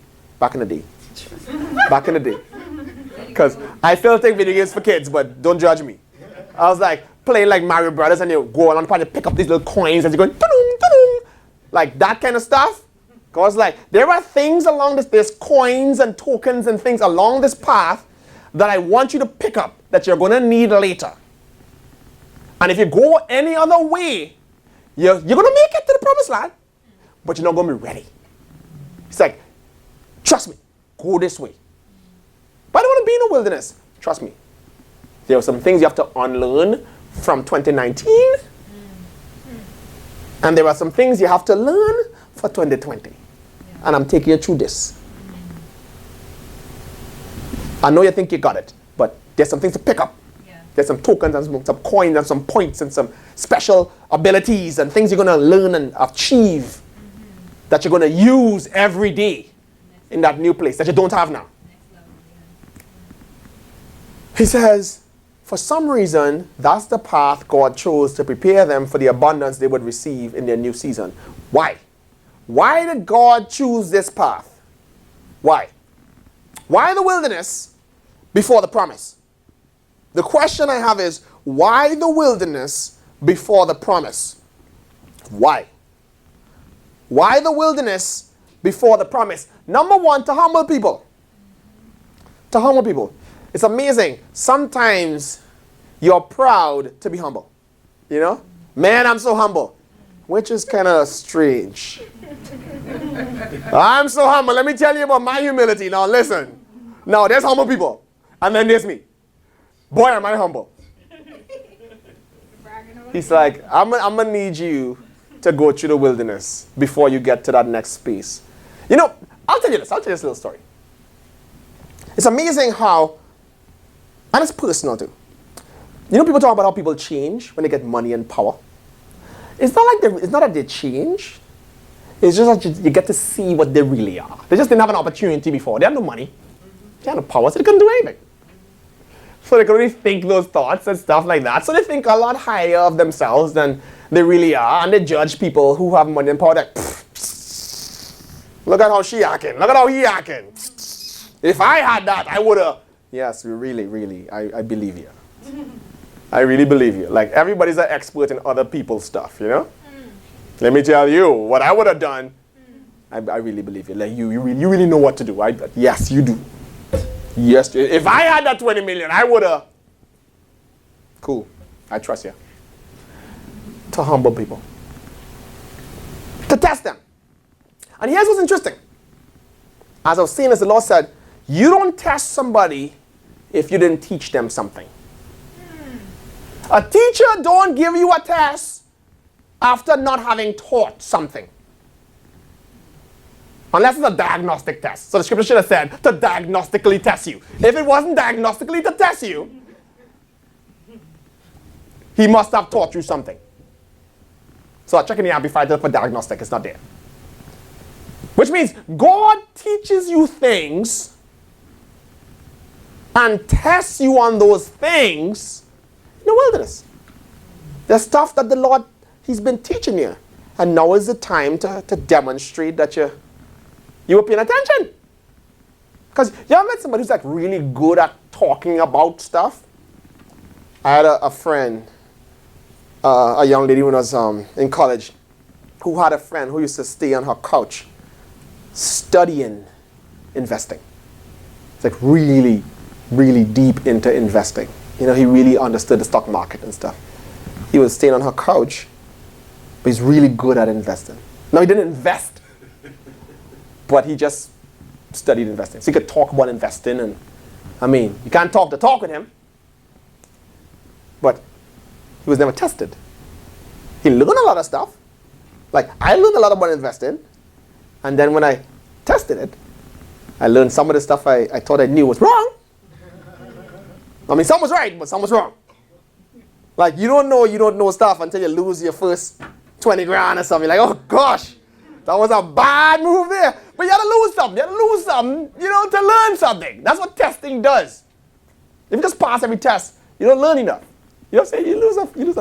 Speaker 1: Because I still take video games for kids, but don't judge me. I was like playing like Mario Brothers, and you go on the part, you pick up these little coins and you're going, ta-dum, ta-dum, like that kind of stuff. God's like, there are things along this, there's coins and tokens and things along this path that I want you to pick up that you're going to need later. And if you go any other way, you're going to make it to the promised land, but you're not going to be ready. It's like, trust me, go this way. But I don't want to be in the wilderness. Trust me. There are some things you have to unlearn from 2019. And there are some things you have to learn for 2020. And I'm taking you through this. I know you think you got it, but there's some things to pick up. There's some tokens and some coins and some points and some special abilities and things you're going to learn and achieve that you're going to use every day in that new place that you don't have now. He says, for some reason, that's the path God chose to prepare them for the abundance they would receive in their new season. Why? Why did God choose this path? Why? Why the wilderness before the promise? The question I have is, why the wilderness before the promise? Why? Why the wilderness before the promise? Number one, to humble people. To humble people. It's amazing. Sometimes you're proud to be humble. You know? Man, I'm so humble. Which is kind of strange. I'm so humble. Let me tell you about my humility. Now listen. Now there's humble people. And then there's me. Boy, am I humble. He's like, I'm going to need you to go through the wilderness before you get to that next space. You know, I'll tell you this little story. It's amazing how, and it's personal too. You know, people talk about how people change when they get money and power. It's not that they change. It's just that you get to see what they really are. They just didn't have an opportunity before. They had no money. They had no power, so they couldn't do anything. So they could really think those thoughts and stuff like that. So they think a lot higher of themselves than they really are. And they judge people who have money and power like, look at how she acting. Look at how he acting. If I had that, I would have. Yes, really, I believe you. I really believe you. Like, everybody's an expert in other people's stuff, you know? Let me tell you, what I would have done, I really believe you. Like, you really know what to do. Yes, you do. Yes, if I had that 20 million, I would have. Cool. I trust you. To humble people. To test them. And here's what's interesting. As I was saying, as the Lord said, you don't test somebody if you didn't teach them something. A teacher don't give you a test after not having taught something. Unless it's a diagnostic test. So the scripture should have said to diagnostically test you. If it wasn't diagnostically to test you, he must have taught you something. So checking the amplifier for diagnostic, it's not there. Which means God teaches you things and tests you on those things in the wilderness. There's stuff that the Lord, He's been teaching you. And now is the time to demonstrate that you were paying attention. Because you ever met somebody who's like really good at talking about stuff? I had a friend, a young lady when I was in college, who had a friend who used to stay on her couch studying investing. It's like really, really deep into investing. You know, he really understood the stock market and stuff. He was staying on her couch, but he's really good at investing. No, he didn't invest, but he just studied investing. So he could talk about investing, and I mean, you can't talk the talk with him, but he was never tested. He learned a lot of stuff. Like, I learned a lot about investing, and then when I tested it, I learned some of the stuff I thought I knew was wrong. I mean, some was right, but some was wrong. Like, you don't know stuff until you lose your first 20 grand or something. You're like, oh gosh, that was a bad move there. But you had to lose something. You had to lose something, you know, to learn something. That's what testing does. If you just pass every test, you don't learn enough. You know what I'm saying? You lose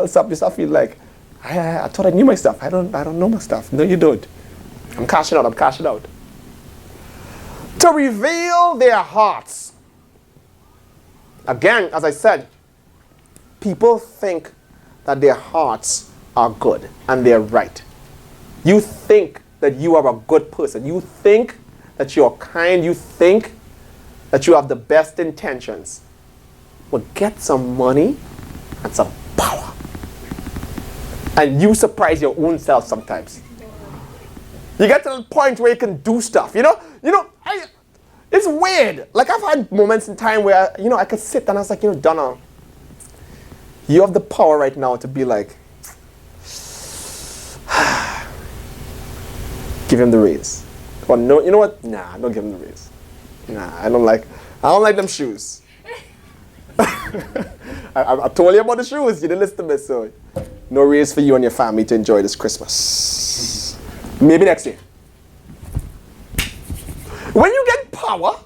Speaker 1: stuff. Yourself, you're like, I thought I knew my stuff. I don't know my stuff. No, you don't. I'm cashing out. To reveal their hearts. Again, as I said, people think that their hearts are good and they're right. You think that you are a good person. You think that you're kind. You think that you have the best intentions. But get some money and some power. And you surprise your own self sometimes. You get to the point where you can do stuff. It's weird. Like, I've had moments in time where, I could sit and I was like, Donald, you have the power right now to be like, give him the raise. Or no, you know what? Nah, don't give him the raise. Nah, I don't like them shoes. I told you about the shoes. You didn't listen to me, so no raise for you and your family to enjoy this Christmas. Maybe next year. When you get power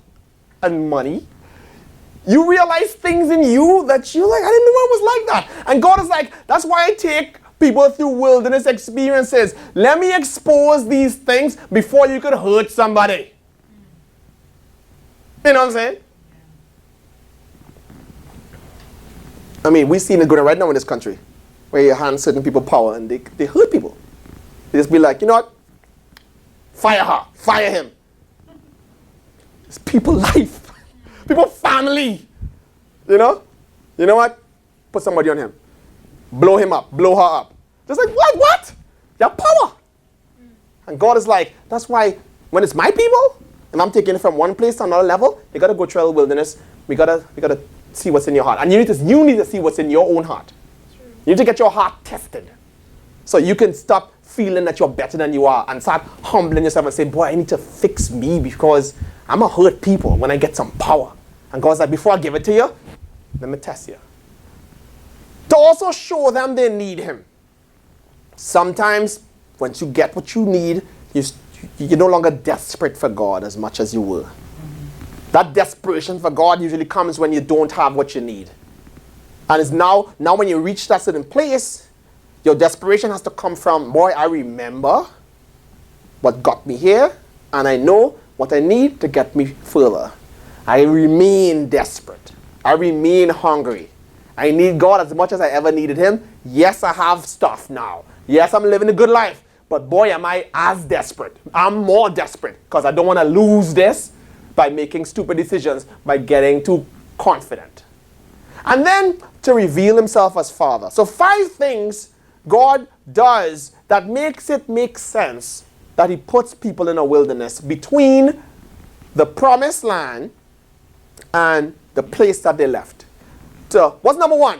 Speaker 1: and money, you realize things in you that you're like, I didn't know I was like that. And God is like, that's why I take people through wilderness experiences. Let me expose these things before you could hurt somebody. You know what I'm saying? I mean, we've seen it going on right now in this country, where you hand certain people power and they hurt people. They just be like, you know what? Fire her, fire him. It's people life, people family. You know what? Put somebody on him. Blow him up, blow her up. Just like, what? You have power. And God is like, that's why when it's my people, and I'm taking it from one place to another level, you gotta go through the wilderness. We gotta see what's in your heart. And you need to see what's in your own heart. True. You need to get your heart tested. So you can stop feeling that you're better than you are and start humbling yourself and say, boy, I need to fix me because I'm gonna hurt people when I get some power. And God's like, before I give it to you, let me test you. To also show them they need him. Sometimes, once you get what you need, you're no longer desperate for God as much as you were. That desperation for God usually comes when you don't have what you need. And it's now when you reach that certain place, your desperation has to come from, boy, I remember what got me here, and I know what I need to get me further. I remain desperate. I remain hungry. I need God as much as I ever needed him. Yes, I have stuff now. Yes, I'm living a good life. But boy, am I as desperate. I'm more desperate because I don't want to lose this by making stupid decisions, by getting too confident. And then to reveal himself as Father. So 5 things God does that makes it make sense that he puts people in a wilderness between the promised land and the place that they left. What's number 1?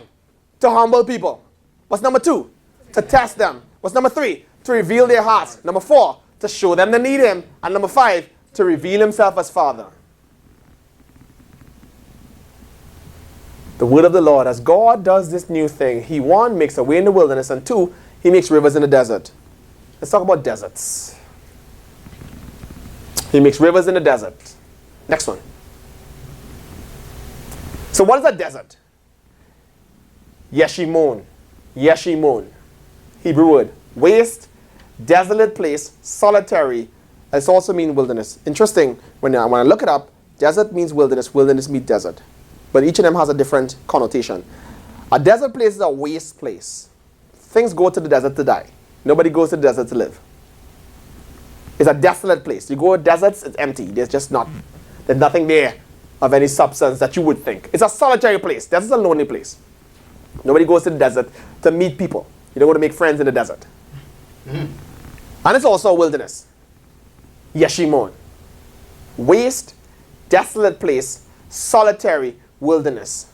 Speaker 1: To humble people. What's number 2? To test them. What's number 3? To reveal their hearts. Number 4, to show them they need him. And number 5, to reveal himself as Father. The word of the Lord, as God does this new thing, he 1, makes a way in the wilderness, and 2, he makes rivers in the desert. Let's talk about deserts. He makes rivers in the desert. Next one. So what is a desert? Yeshimon. Yeshimon. Hebrew word. Waste, desolate place, solitary. It also means wilderness. Interesting, when I look it up, desert means wilderness, wilderness means desert. But each of them has a different connotation. A desert place is a waste place. Things go to the desert to die. Nobody goes to the desert to live. It's a desolate place. You go to deserts, it's empty. There's nothing there of any substance that you would think. It's a solitary place. Desert's a lonely place. Nobody goes to the desert to meet people. You don't want to make friends in the desert. Mm-hmm. And it's also a wilderness. Yeshimon. Waste, desolate place, solitary wilderness.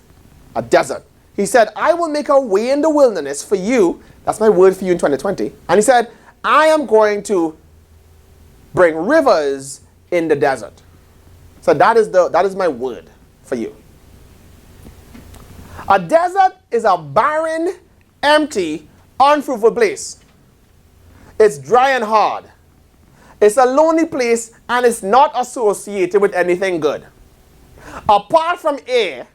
Speaker 1: A desert. He said, I will make a way in the wilderness for you. That's my word for you in 2020. And he said, I am going to bring rivers in the desert. So that is my word for you. A desert is a barren, empty, unfruitful place. It's dry and hard. It's a lonely place, and it's not associated with anything good. Apart from air,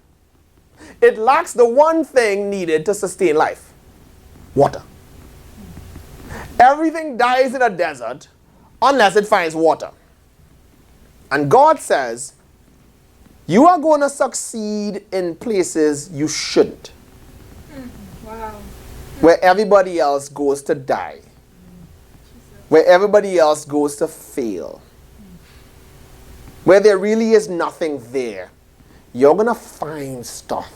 Speaker 1: it lacks the one thing needed to sustain life: water. Everything dies in a desert unless it finds water. And God says, you are going to succeed in places you shouldn't.
Speaker 2: Wow.
Speaker 1: Where everybody else goes to die. Where everybody else goes to fail. Where there really is nothing there. You're going to find stuff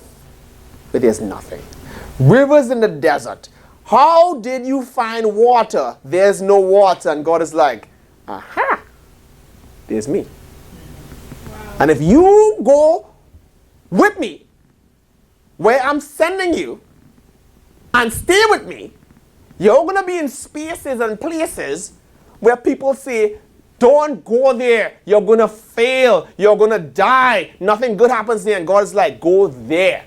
Speaker 1: where there's nothing. Rivers in the desert. How did you find water? There's no water. And God is like, aha, there's me.
Speaker 2: Wow.
Speaker 1: And if you go with me, where I'm sending you, and stay with me, you're going to be in spaces and places where people say, don't go there. You're going to fail. You're going to die. Nothing good happens there. And God is like, go there.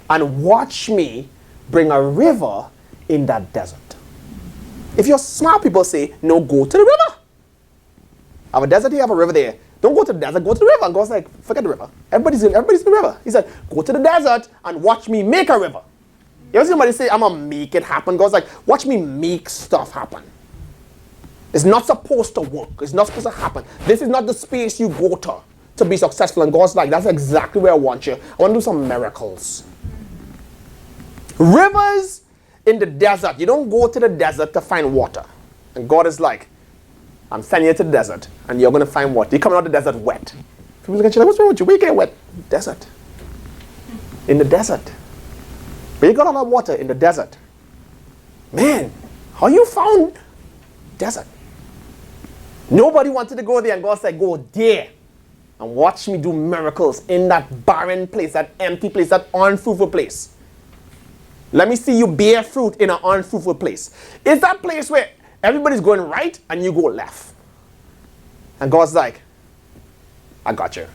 Speaker 1: And watch me bring a river in that desert. If you're smart, people say, no, go to the river. I have a desert here, I have a river there. Don't go to the desert, go to the river. And God's like, forget the river. Everybody's in the river. He said, go to the desert and watch me make a river. You ever see somebody say, I'm going to make it happen? God's like, watch me make stuff happen. It's not supposed to work. It's not supposed to happen. This is not the space you go to be successful. And God's like, that's exactly where I want you. I want to do some miracles. Rivers in the desert. You don't go to the desert to find water. And God is like, I'm sending you to the desert, and you're going to find water. You're coming out of the desert wet. People look at you like, what's wrong with you? Where you get wet? Desert. In the desert. Where you got all that water? In the desert. Man, how you found desert? Nobody wanted to go there, and God said, go there and watch me do miracles in that barren place, that empty place, that unfruitful place. Let me see you bear fruit in an unfruitful place. It's that place where everybody's going right and you go left. And God's like, I got you.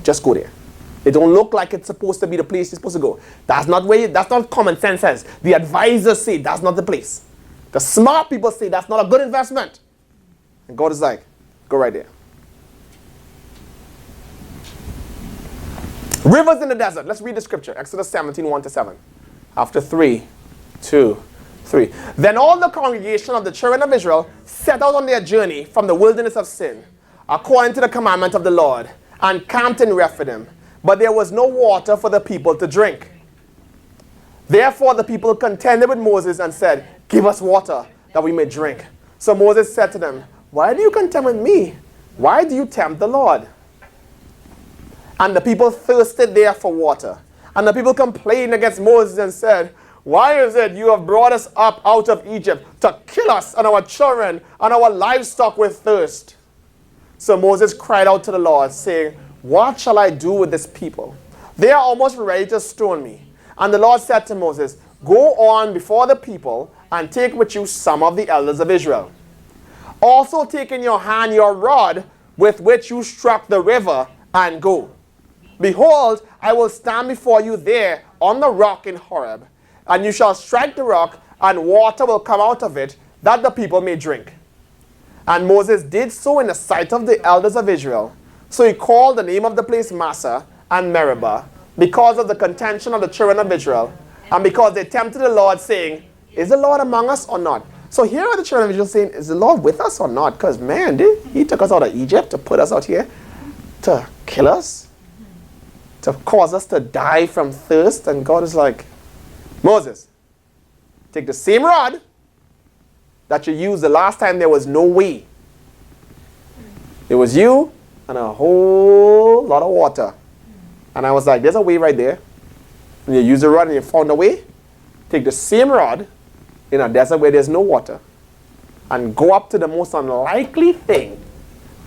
Speaker 1: Just go there. It don't look like it's supposed to be the place you're supposed to go. That's not what common sense says. The advisors say that's not the place. The smart people say that's not a good investment. And God is like, go right there. Rivers in the desert. Let's read the scripture. Exodus 17, 1-7. After 3, 2, 3. Then all the congregation of the children of Israel set out on their journey from the wilderness of Sin, according to the commandment of the Lord, and camped in Rephidim. But there was no water for the people to drink. Therefore the people contended with Moses and said, give us water that we may drink. So Moses said to them, why do you contend with me? Why do you tempt the Lord? And the people thirsted there for water. And the people complained against Moses and said, why is it you have brought us up out of Egypt to kill us and our children and our livestock with thirst? So Moses cried out to the Lord, saying, what shall I do with this people? They are almost ready to stone me. And the Lord said to Moses, go on before the people and take with you some of the elders of Israel. Also take in your hand your rod with which you struck the river and go. Behold, I will stand before you there on the rock in Horeb, and you shall strike the rock, and water will come out of it, that the people may drink. And Moses did so in the sight of the elders of Israel. So he called the name of the place Massah and Meribah, because of the contention of the children of Israel, and because they tempted the Lord, saying, is the Lord among us or not? So here are the children of Israel saying, is the Lord with us or not? Because man, he took us out of Egypt to put us out here to kill us, to cause us to die from thirst. And God is like, Moses, take the same rod that you used the last time there was no way. It was you and a whole lot of water. And I was like, there's a way right there. And you use the rod and you found a way. Take the same rod in a desert where there's no water and go up to the most unlikely thing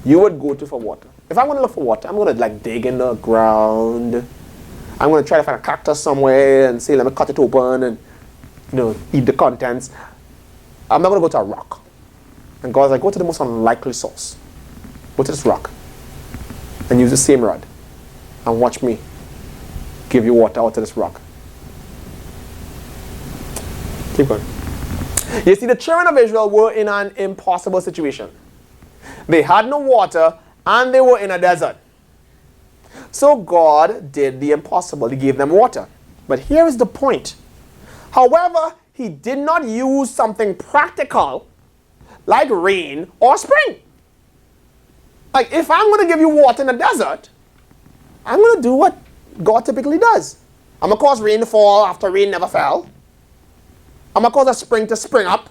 Speaker 1: you would go to for water. If I'm going to look for water, I'm going to like dig in the ground. I'm going to try to find a cactus somewhere and say, let me cut it open and, eat the contents. I'm not going to go to a rock. And God's like, go to the most unlikely source. Go to this rock and use the same rod and watch me give you water out of this rock. Keep going. You see, the children of Israel were in an impossible situation. They had no water and they were in a desert. So God did the impossible. He gave them water. But here is the point. However, he did not use something practical like rain or spring. Like if I'm going to give you water in the desert, I'm going to do what God typically does. I'm going to cause rain to fall after rain never fell. I'm going to cause a spring to spring up.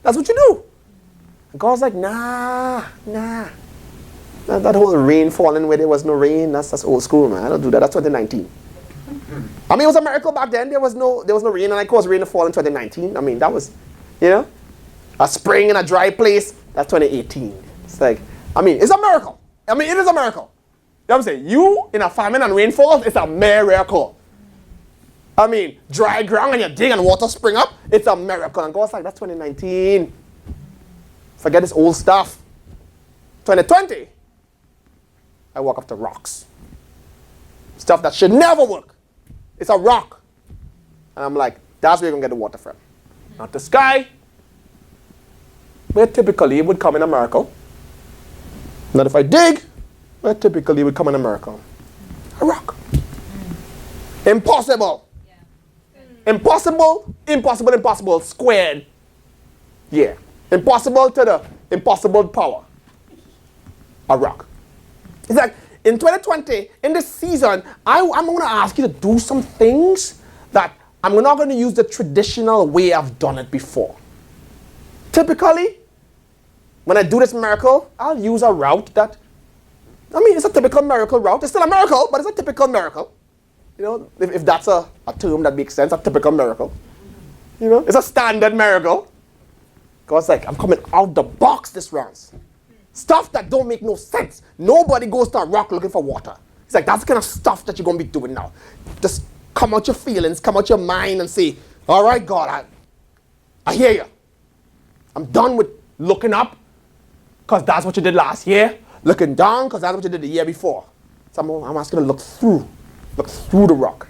Speaker 1: That's what you do. And God's like, nah. That whole rain falling where there was no rain, that's old school, man. I don't do that. That's 2019. I mean, it was a miracle back then. There was no rain, and I caused rain to fall in 2019. I mean, that was, a spring in a dry place. That's 2018. It's like, I mean, it's a miracle. I mean, it is a miracle. You know what I'm saying? You in a famine and rainfall, it's a miracle. I mean, dry ground and you dig and water spring up, it's a miracle. And God's like, that's 2019. Forget this old stuff. 2020, I walk up to rocks. Stuff that should never work. It's a rock. And I'm like, that's where you're going to get the water from. Not the sky, where typically it would come in a miracle. Not if I dig, where typically it would come in a miracle. A rock. Impossible. Impossible squared. Yeah. Impossible to the impossible power. A rock. It's like, in 2020, in this season, I'm going to ask you to do some things that I'm not going to use the traditional way I've done it before. Typically, when I do this miracle, I'll use a route that, I mean, it's a typical miracle route. It's still a miracle, but it's a typical miracle. If that's a term that makes sense, a typical miracle. It's a standard miracle. God's like, I'm coming out the box this round. Stuff that don't make no sense. Nobody goes to a rock looking for water. It's like, that's the kind of stuff that you're going to be doing now. Just come out your feelings, come out your mind and say, all right, God, I hear you. I'm done with looking up because that's what you did last year. Looking down because that's what you did the year before. So I'm asking to look through the rock.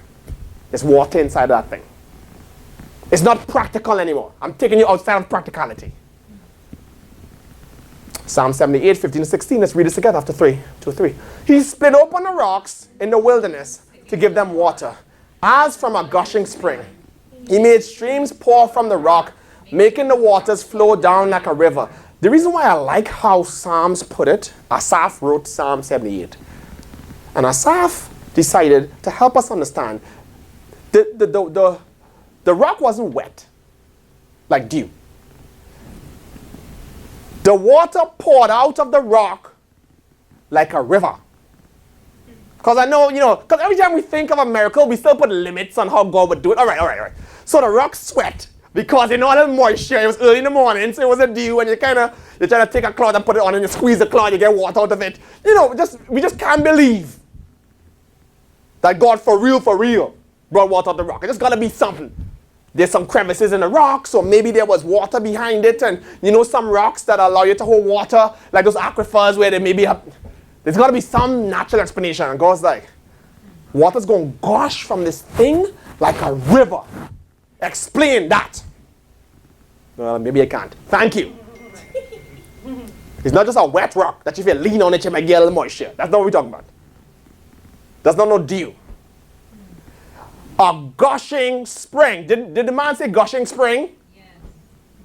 Speaker 1: There's water inside of that thing. It's not practical anymore. I'm taking you outside of practicality. Psalm 78, 15 to 16. Let's read this together after 2 or 3. He split open the rocks in the wilderness to give them water, as from a gushing spring. He made streams pour from the rock, making the waters flow down like a river. The reason why I like how Psalms put it, Asaph wrote Psalm 78. And Asaph decided to help us understand the rock wasn't wet like dew. The water poured out of the rock like a river. Because I know, because every time we think of a miracle, we still put limits on how God would do it. All right. So the rock sweat because a little moisture. It was early in the morning, so it was a dew, and you try to take a cloth and put it on, and you squeeze the cloth, you get water out of it. We just can't believe that God for real brought water out of the rock. It just got to be something. There's some crevices in the rock, so maybe there was water behind it, and some rocks that allow you to hold water, like those aquifers where they maybe have, there's got to be some natural explanation. And God's like, water's going to gush from this thing like a river. Explain that. Well, maybe I can't. Thank you. It's not just a wet rock that if you lean on it, you might get a little moisture. That's not what we're talking about. That's not no dew. A gushing spring. Did the man say gushing spring? Yes.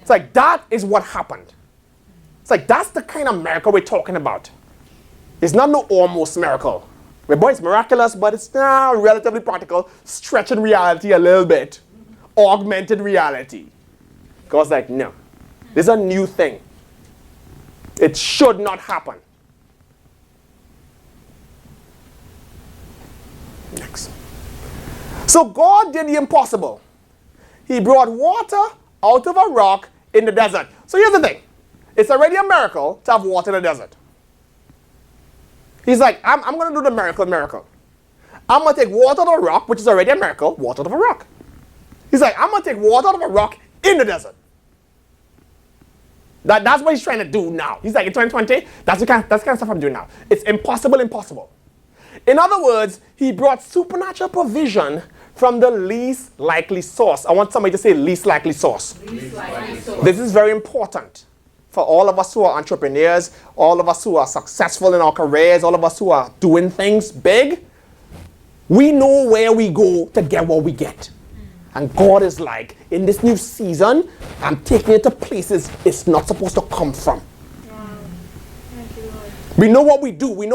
Speaker 1: It's like that is what happened. It's like that's the kind of miracle we're talking about. It's not no almost miracle. Boy, it's miraculous, but it's relatively practical. Stretching reality a little bit. Augmented reality. God's like, no. This is a new thing. It should not happen. Next. So God did the impossible. He brought water out of a rock in the desert. So here's the thing. It's already a miracle to have water in the desert. He's like, I'm going to do the miracle. I'm going to take water out of a rock, which is already a miracle, water out of a rock. He's like, I'm going to take water out of a rock in the desert. That's what he's trying to do now. He's like, in 2020, that's the kind of stuff I'm doing now. It's impossible. In other words, he brought supernatural provision from the least likely source. I want somebody to say least likely source. Least likely source. This is very important for all of us who are entrepreneurs, all of us who are successful in our careers, all of us who are doing things big. We know where we go to get what we get. And God is like, in this new season, I'm taking it to places it's not supposed to come from.
Speaker 2: Wow. Thank you, Lord.
Speaker 1: We know what we do. We know